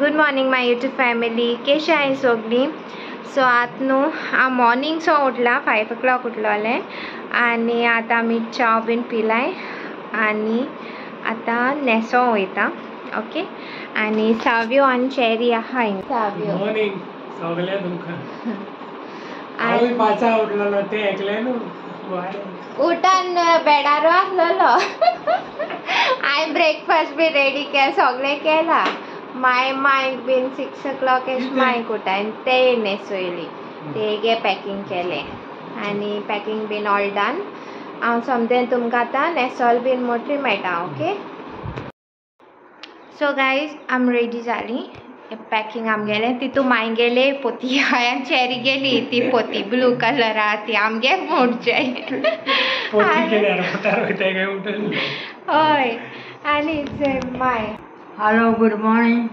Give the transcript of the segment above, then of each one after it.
Good morning माय YouTube family, कशी आहे सगळी. सो आत न्हू हांव मॉर्निंगसो उठला 5 o'clock उठलोले आणि आता आमी च्या बीन पिलाय आणि आता नेसो वयता. ओके आणि साव्यो आणि चेरी आहा हिंग. साव्यो मॉर्निंग सगळ्या तुमकां हांव 5 उठलोलो ते एकले न्हू उठान बेडारो आसलोलो. हांवें ब्रेकफास्ट बी रेडी केला, सगळें केला. मायक बीन 6 o'clock मायक उठान ते न्हेसयली, तेगे पॅकिंग केलें आनी पॅकिंग बीन ऑल डन. हांव समजें तुमकां आतां न्हेसोल बीन मोटरी मेळटा. ओके सो गायज आम रेडी जाली. पॅकिंग आमगेलें तितू मायगेले पोती हांवें चेरी गेली ती पोती ब्लू कलरा ती आमगे मोडचे हय आनी माय हॅलो गुड मॉर्निंग.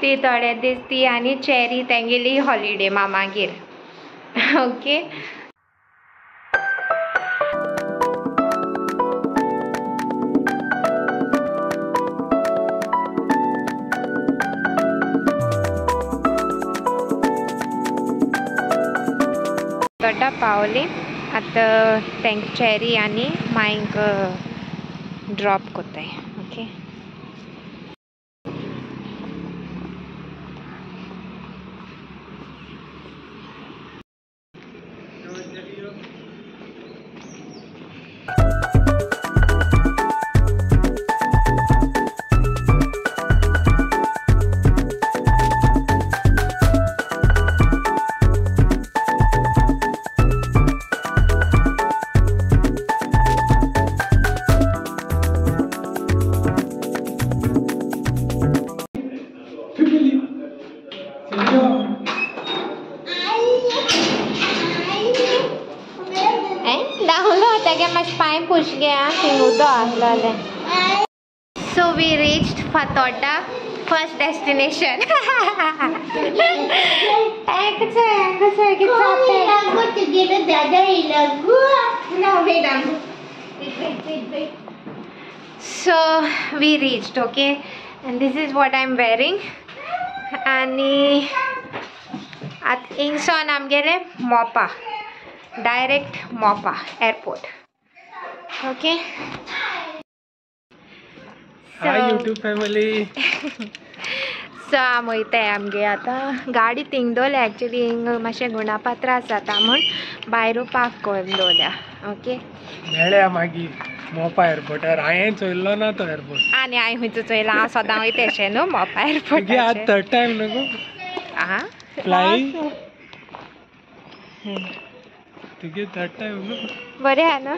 ती थोडे दीस ती आनी चेरी तेंगेली हॉलिडे मामागेर. ओके तोटा पावली आतां तेंक चेरी आनी मायक ड्रॉप कोत्ताय. ओके पाय पुश गया उदो आसलोले. So we reached Fatorda first destination. So we reached. Okay, and this is what I'm wearing. आणि at इंगसोन आमगेले मोपा, डायरेक्ट मोपा airport. Okay hi YouTube family. So आम वयताय आमगे आतां गाडी थिंग दवरल्या. एक्चुली हिंग मातशें गुणापा त्रास जाता म्हूण भायर पार्क करून दवरल्या. ओके मेळ्या मागीर मोपा एअरपोर्टार. हांवें चोयल्लो ना तो एअरपोर्ट आनी हांवें खंयचो चोयला. हांव सदां वयता अशें न्हू मोपा एअरपोर्ट. आज थर्ड टायम न्हू आं फ्लाय तुगे थर्ड टायम न्हू. बरें आहा न्हू.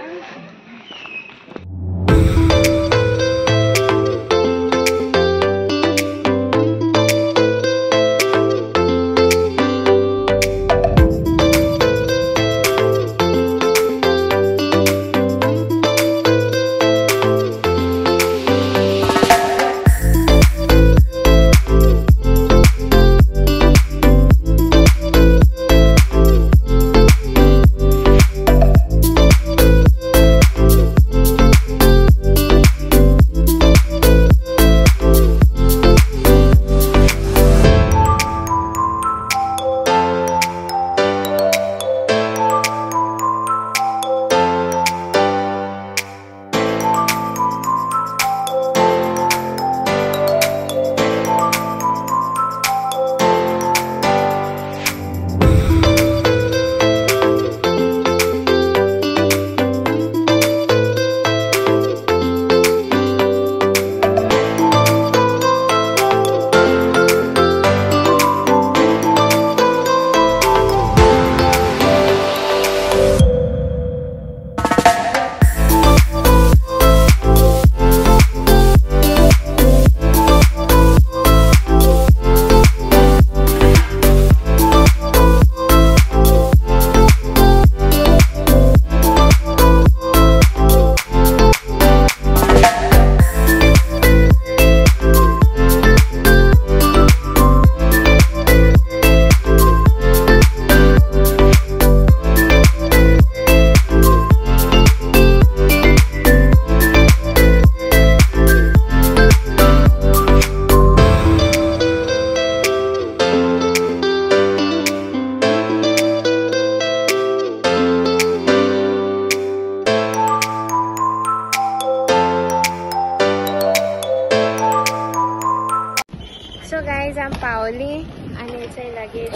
सो गाईज आम पावली आणि इथे लगेज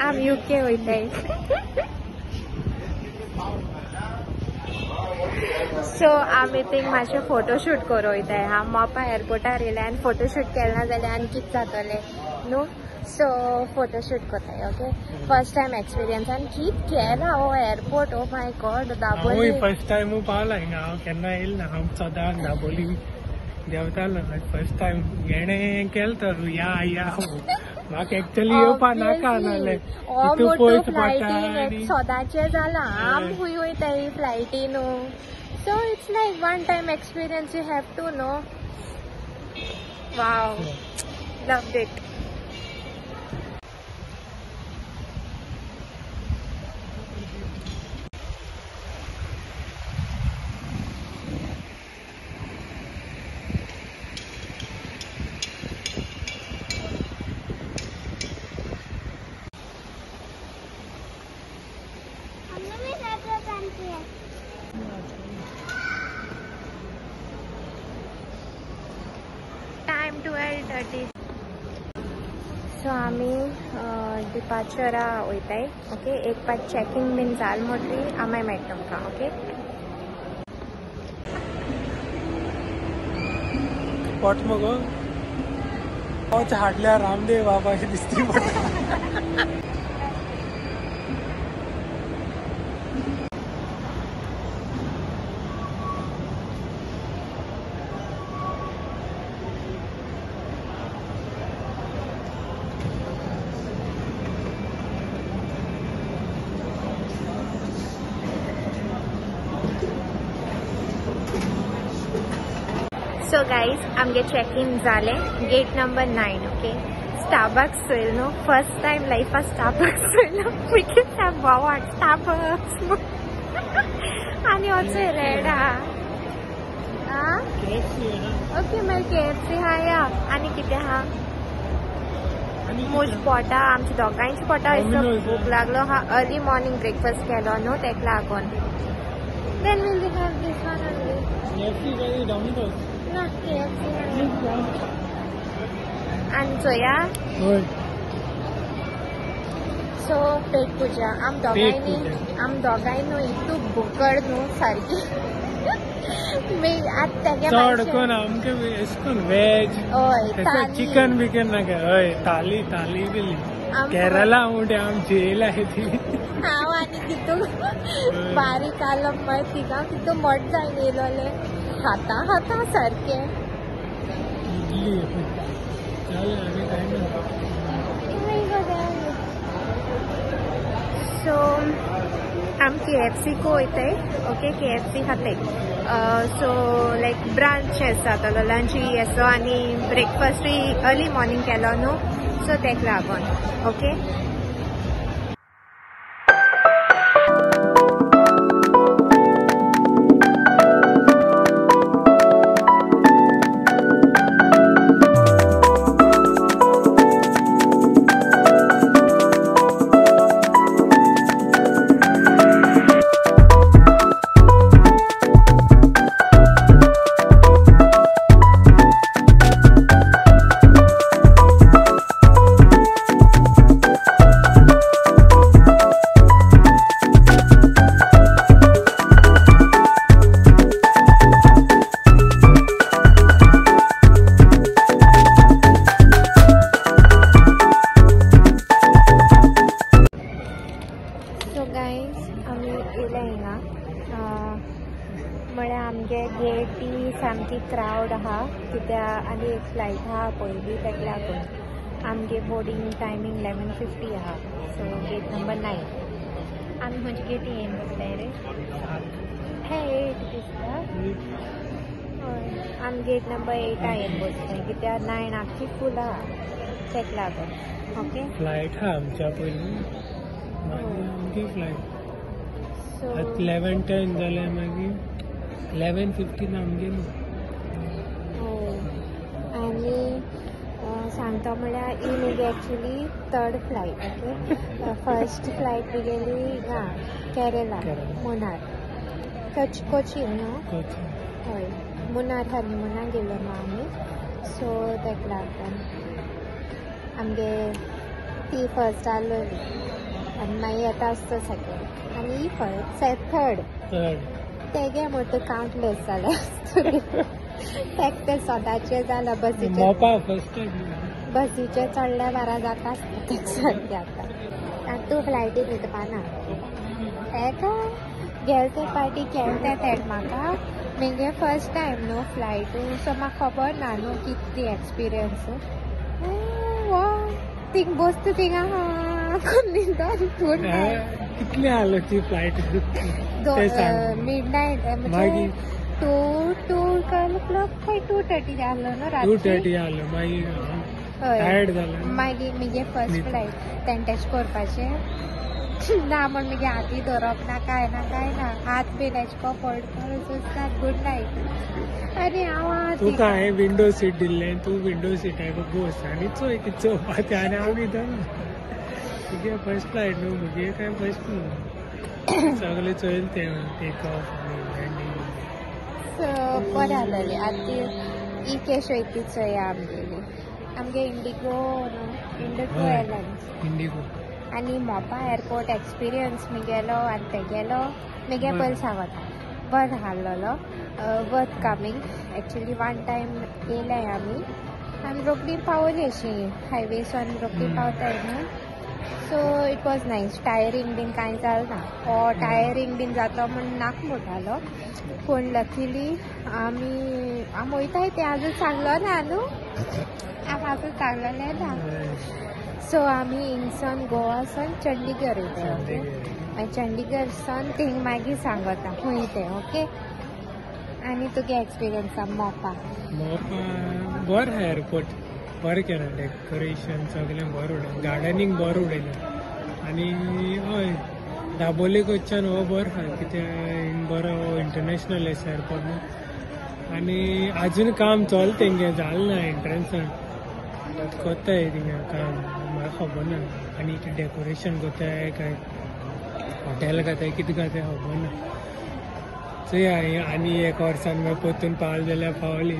आम UK वयताय. सो आमी थिंग मातशें फोटोशूट करूं वयताय. हांव मोपा एअरपोर्टार येयलें आनी फोटोशूट केलें ना जाल्यार आनी कितें जातलें न्हू. सो फोटोशूट कोताय. ओके फर्स्ट टाइम एक्सपिरियन्स आनी कितें केलां हो airport. Oh my God Dabolim first time पावला हिंगा. हांव केन्ना येयला ना. हांव सदां दाबोली देंवतालो. फर्स्ट टाइम हेणे केलें तर या म्हाका एक्चुअली येवपा नाका नासलें. फ्लायटीन सदांचें जालां. आम खूंय वयताय फ्लायटीन. So it's like one time experience you have to know. Wow loved it. Time 12:30. So आमी डिपार्चरा वयताय. ओके एक पाट चॅकींग बीन जाल म्हटली आमाय मेळटा तुमकां. ओके पोट मगो पावच हाडल्या रामदेव बाबा दिसती पडटा. सो गाईज आमगे चॅकीन जालें. Gate number 9. ओके स्टारबक्स चोयल न्हू. फर्स्ट टाइम लायफा स्टारबक्स चोयलो. विकेट बोवाड स्टारबक्स आनी होचो रेड आहा. ओके मागीर KFC आहा या आनी कितें आहा. मूज पोटा आमच्या दोगांयच्या पोटा भूक लागलो हा. अर्ली मॉर्निंग ब्रेकफास्ट केलो न्हू तेका लागून. Then will have this one only. ना KFC आनी चोया. सो पेट पुजा आम दोगांय न्हू इतू बुकड न्हू सारकी. चड कोण आमके एशकोन वेज चिकन बिकन नाका. हय थाली बिली केरला उडे आम जेयला ती. हांव आनी तितू बारीक आलम मागीर तिका तितू मोट जायन येयलोले. खाता सारकें. सो आम KFC को वयताय. ओके KFC खाताय. सो लायक ब्रांच जातलो लंचूय येसो आनी ब्रेकफास्टूय अर्ली मॉर्निंग केलो न्हू. सो तेका लागून. ओके म्हळ्यार आमगे गेटी सामकी क्रावड आहा कित्याक आनी एक फ्लायट आहा पयली तेका लागून. आमगे बोर्डींग टायमींग 11:50 आहा. So gate number 9. आमी खंयचे गेटी येवन बसताय रे. हे 8 दिसता. हय आमी गेट नंबर 8 येवन बसताय कित्याक 9 आख्खी फूल आहा तेका लागून. ओके फ्लायट आहा आमच्या पयली आमची फ्लायट. सो 11:10 जाल्यार मागीर 11:15 आमगे. आनी सांगता म्हळ्यार ही म्हजी actually 3rd flight. Okay first flight तुगेली केरला मुनार कोचीन न्हू. हय मुनार हनीमुनाक गेल्लो न्हू आमी सो ताका लागून आमगे ती फर्स्ट आहलोली आनी मागीर येता आसता सेकेंड आनी ही फर्स्ट थर्ड तेगे म्हणटा कावंटलेस जाले तेक ते सदांचे जाला बसीचे चडल्या बारा जाता आसता तेक सद्या आतां आनी तूं फ्लायटीन न्हिदपाना तेका गेलते पार्टी केलते तेक म्हाका म्हणजे फर्स्ट टायम न्हू फ्लायटू सो म्हाका खबर ना न्हू कितें एक्सपिरियन्स थिंग बसता थिंग कितली आहलो ती फ्लायट मिडनायट म्हणजे 2:30 आहलो न्हू रात्री 2:30 आहलो मागीर टायर्ड जालें मागीर मगे फर्स्ट फ्लायट तें टेस्ट करपाचें ना म्हण मगे हाती धरप ना काय ना हात बीन एशको पडटा गुड नायट आनी हांव तुका हांवें विंडो सीट दिल्लें तूं विंडो सिटाक बस आनी चोय कितें चोवपाचें आनी हांव न्हिदना तुगे फर्स्ट फ्लायट न्हू मुगे कांय फर्स्ट न्हू सगळें चोयल तें टेक ऑफ लँडींग सो बरें आहलेलें आतां ही केश वयती चोया आमगे इंडिगो एअरलायन्स इंडिगो आनी मोपा एअरपोर्ट एक्सपिरियन्स मुगेलो आनी तेगेलो मुगे पयलीं सांगता बरो आहलोलो worth coming actually one time येयले आमी रोखडी पावली अशी हायवेसान रोखडी पावताय न्हू so it was nice tiring बीन कांय जालें ना टायरींग बीन जाता म्हण नाका म्हणटालो पूण लकीली आमी वयताय तें आजून सांगलो ना न्हू आजून सांगलेलें ना सो आमी हिंगसान गोवा सान चंडीगड वयताय ओके चंडीगड सान थिंग मागीर सांगता खंय तें ओके आनी तुगे एक्सपिरियन्स मोपा बरो आहा एअरपोर्ट बरें केलां डेकोरेशन सगळें बरें उडयलें गार्डनींग बरें उडयलें आनी हय दाबोलीक वचच्यान हो बरो आहा कित्याक बरो इंटरनॅशनल एअरपोर्ट न्हू आनी आजून काम चलता तेंगे जालें ना एंट्रन्सान कोत्ताय थिंगा काम म्हाका खबर ना आनी डेकोरेशन कोत्ताय काय हॉटेल घाताय कितें घाताय खबर ना चोय आनी एक वर्सान मागीर परतून पावले जाल्यार पावली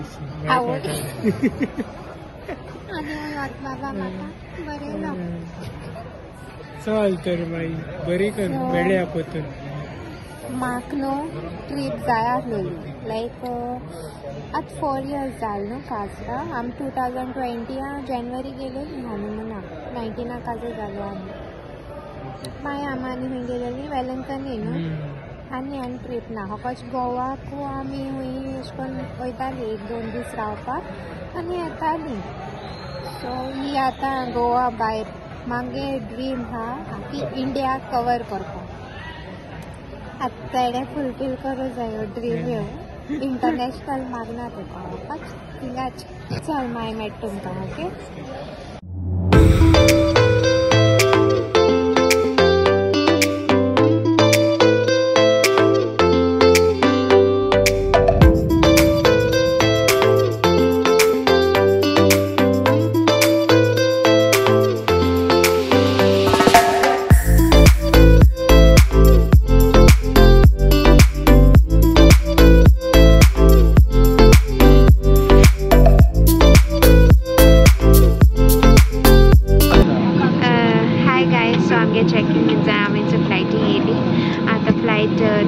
चल तर मागीर बरी कर मेळया परतून म्हाका न्हू ट्रीप जाय आसलेली लायक आतां 4 years जालें न्हू काजरा आमी 2020 जानेवारी गेलेली हनीमुनाक 19 काजर जाले आमी मागीर आमी खंय गेलेली वेलंकनी न्हू आनी ट्रीप ना फकत गोवाकू आमी हूंय अशें करून वयताली 1-2 दीस रावपाक आनी येताली सो ही आतां गोवा भायर मागे ड्रीम हा की इंडिया कवर करपाक आतां तेडे फुलफील करूं जाय ड्रीम ह्यो इंटरनॅशनल मागना तुका वचपाक थिंगाच चल मागीर मेळटा तुमकां ओके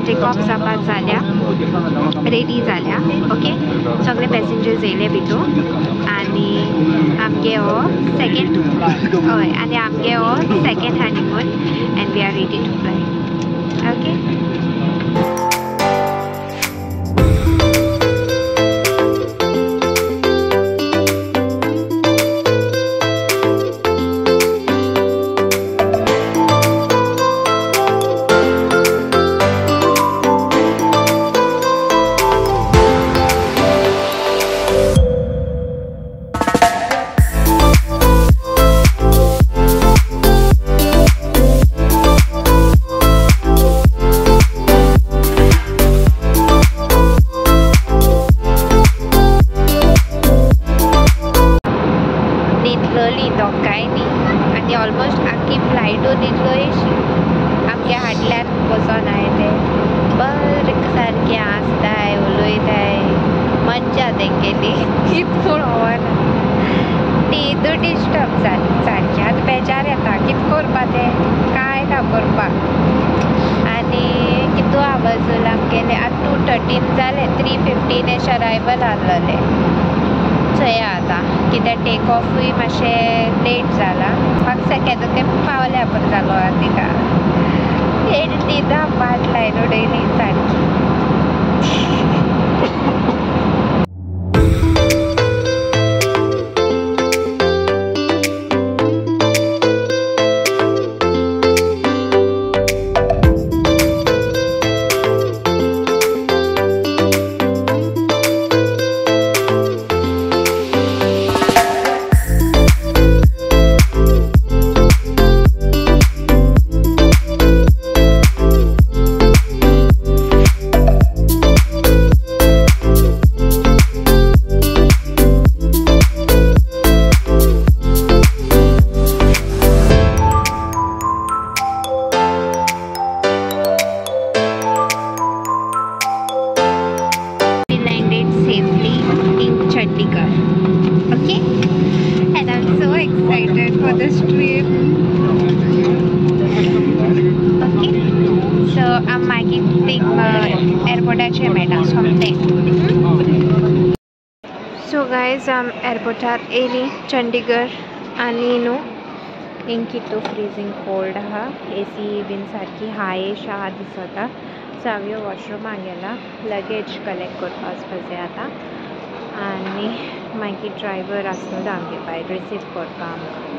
टेक ऑफ जावपाक जाल्या रेडी जाल्या ओके सगळे पॅसेंजर्स येयले भितर आनी आमगे हो सेकेंड हय आनी आमगे हो second honeymoon and we are ready to fly okay तेंगेली इतपूर होवना ती डिस्टर्ब जाली सारकी आतां बेजार येता कितें करपा तें कांय ना करपाक आनी कितू आवाजूल आमगेले आतां 2:13 जाले 3:15 अरायवल आहलोले चोया आतां कित्याक टेक ऑफूय मातशें लेट जाला म्हाका केदो पावल्या पुरो जालो तिका दिता पाट लायन उडयली सारकी एअरपोर्टाचे मेळटा सोमतें सो गायज एअरपोर्टार येयली चंडीगढ आनी न्हू हिंग कितू फ्रिजींग कोल्ड आहा AC बीन सारकी हायेश आहा दिसता सो हांव वॉशरुमाक गेला लगेज कलेक्ट करपा वचपाचें आतां आनी मागीर ड्रायव्हर आसलो आमगे भायर रिसीव करपा आमकां